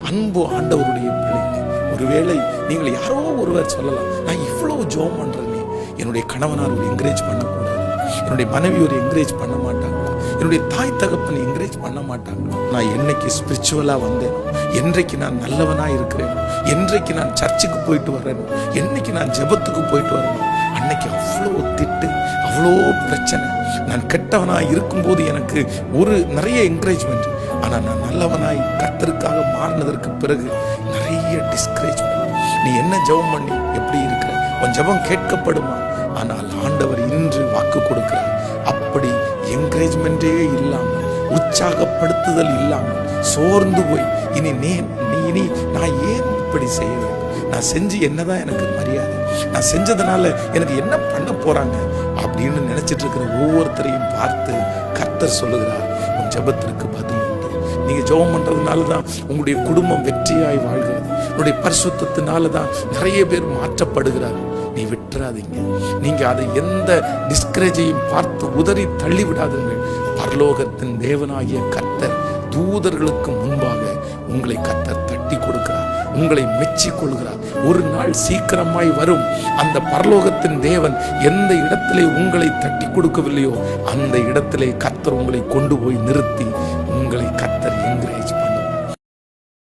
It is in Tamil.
அன்பு ஆண்டவருடைய பிள்ளைகளே, ஒருவேளை நீங்கள் யாரோ ஒருவர் சொல்லலாம், நான் இவ்வளவு ஜெபம் பண்றேனே, என்னுடைய கணவனார் ஒரு என்கரேஜ் பண்ணக்கூடாது, என்னுடைய மனைவி ஒரு என்கரேஜ் பண்ண மாட்டாங்களா, என்னுடைய தாய் தகப்பன் என்கரேஜ் பண்ண மாட்டாங்களா, நான் என்னைக்கு ஸ்பிரிச்சுவலா வந்தேனோ, என்றைக்கு நான் நல்லவனா இருக்கிறேனோ, என்றைக்கு நான் சர்ச்சுக்கு போயிட்டு வர்றேனோ, என்னைக்கு நான் ஜெபத்துக்கு போயிட்டு வரேனோ, அன்னைக்கு அவ்வளோ திட்டு, அவ்வளோ பிரச்சனை. நான் கெட்டவனாய் இருக்கும்போது எனக்கு நிறைய என்கரேஜ்மெண்ட், ஆனால் நான் நல்லவனாய் கர்த்தருக்காக மாறினதற்கு பிறகு நிறைய டிஸ்கரேஜ்மெண்ட். நீ என்ன ஜெபம் பண்ணி எப்படி இருக்கிற, உன் ஜெபம் கேட்கப்படுமா? ஆனால் ஆண்டவர் இன்று வாக்கு கொடுக்கிறார், அப்படி என்கரேஜ்மெண்டே இல்லாமல், உற்சாகப்படுத்துதல் இல்லாமல், சோர்ந்து போய் இனி நான் ஏன் இப்படி செய்ய வேண்டும், நான் செஞ்சு என்னதான் எனக்கு மரியாதை, நான் செஞ்சதுனால எனக்கு என்ன பண்ண போறாங்க அப்படின்னு நினைச்சிட்டு இருக்கிற ஒவ்வொருத்தரையும் பார்த்து கர்த்தர் சொல்லுகிறார், உன் ஜெபத்திற்கு பதில் உண்டு. நீங்க ஜெபம் பண்றதுனால தான் உங்களுடைய குடும்பம் வெற்றியாய் வாழ்கிறது, உங்களுடைய பரிசுத்தத்தினால தான் நிறைய பேர் மாற்றப்படுகிறார்கள். நீ விட்டுறாதீங்க, நீங்க அதை எந்த டிஸ்கரேஜையும் பார்த்து உதறி தள்ளி விடாதீர்கள். பரலோகத்தின் தேவனாகிய கர்த்தர் தூதர்களுக்கு முன்பாக உங்களை கர்த்தர் தட்டி கொடுக்கிறார், உங்களை மெச்சி கொள்கிறார். ஒரு நாள் சீக்கிரமாய் வரும், அந்த பரலோகத்தின் தேவன் எந்த இடத்திலே உங்களை தட்டி கொடுக்கவில்லையோ அந்த இடத்திலே கர்த்தர் உங்களை கொண்டு போய் நிறுத்தி உங்களை கர்த்தர் என்கரேஜ்